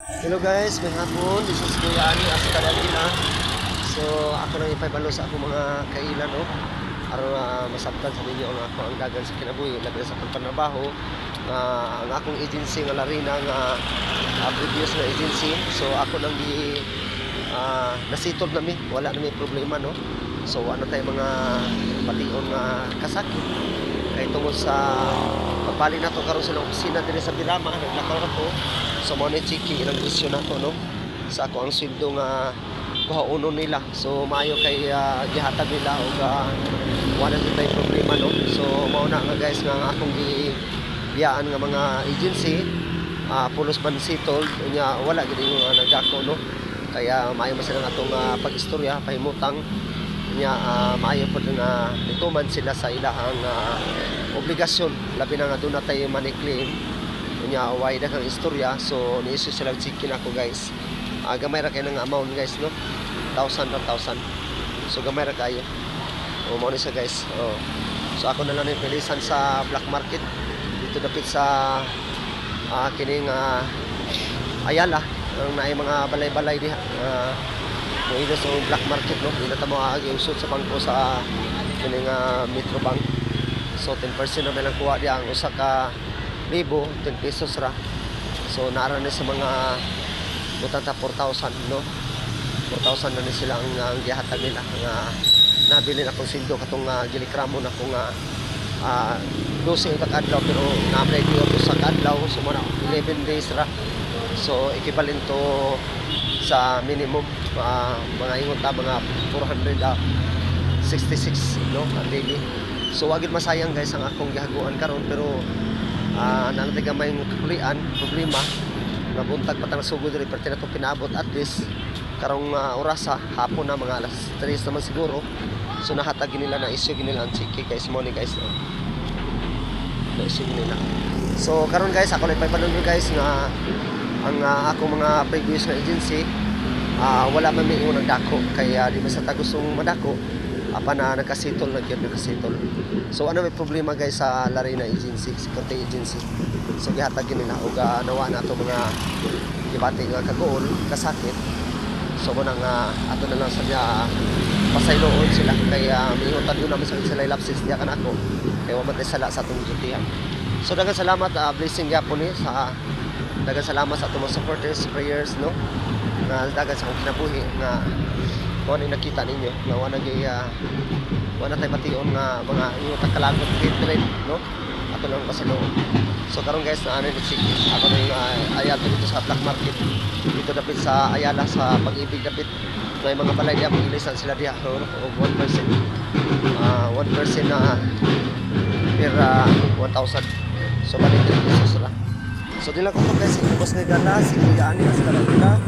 Hello guys, may hapon. This is Kuya Ani Astaragina. So ako nang ipabalo sa akong mga kailan no. Aron masabtan sa ninyo ang ako ang dagan sa kinabuhi labi sa pagpanarbaho. Ang akong agency nga Larina nga previous na agency. So ako nang nasitod nami, wala nami problema no. So ano tayo mga patiyon nga kasakit kay tungod sa pagpali na to karon sa opisina diri sa Birama naglakaw na to. So mo ni checking ilang isyu na to no sa ako ang sweldo nga kuhauno nila. So maayo kay gihatag nila og wala na tay problema no. So mao na nga guys nga akong giyaan nga mga agency pulos man sitol nya wala gid nga nagdako no. Kaya maayo man sila atong pag-istorya pahimutang nya maayo pod nga nituman sila sa ilahang obligasyon labi na nga doon na tayo maniklaim nya way na kang istorya. So ni-issue sila chicken ako guys. Gamay ra kay nang amount guys no, 1,000 or 1,000. So gamay ra kayo mo ni sa guys. So ako na lang ni pilisan sa black market dito dapit sa kining Ayala ang naay mga balay-balay diha ito sa black market no. Hindi na tamo usod sa bangko sa kining Metro Bank. So 10% na lang kuha diya ang usa ka libo, 10 pesos ra. So naara ni sa mga butanta 4,000 no. 4,000 na ni sila ang gihatag nila nga nabili na kong sindo katong gilikramo na kung 12 ka adlaw pero na-apply ko sa adlaw so mga 11 days ra. So equivalent to sa minimum mga ingon ta mga 466 no a daily. So wagid masayang guys ang akong gihaguan karon pero nanatiga may kakulian problema nabuntag patang sugod diri perti na to pinaabot at least karong oras hapon na mga alas 3 naman siguro. So nahatag nila na issue nila ang chiki guys mo ni guys no. Na issue nila. So karon guys ako lang ipapanood guys nga ang akong mga previous na agency wala man may unang dako kaya di man sa tagusong madako apa na nagkasitol nagkasitol. So ano may problema guys sa Larina agency, security agency. So gihatag nila og nawa na ato mga gibati nga kagool kasakit. So mo nang ato na lang sa niya pasayloon sila kaya miingon yun namin sa sila lapses diya kan ako kaya wa man sala sa atong dutihan. So daghang salamat blessing gyapon ni sa daghang salamat sa atong supporters prayers no na daghang sa akong kinabuhi nga kung ano nakita ninyo nga wala tayo bation nga mga inyong kalagot trade no ato lang pasaloon. So karon guys na ano ni Chiki ako nang ayat dito sa black market dito dapit sa Ayala sa Pag-ibig dapit may mga balay diya mag-ilisan sila diya o 1% 1% na per 1,000. So balik 3 pesos ra. So dila ko to guys, ibos nga gala si Kuya Ani Astaragina.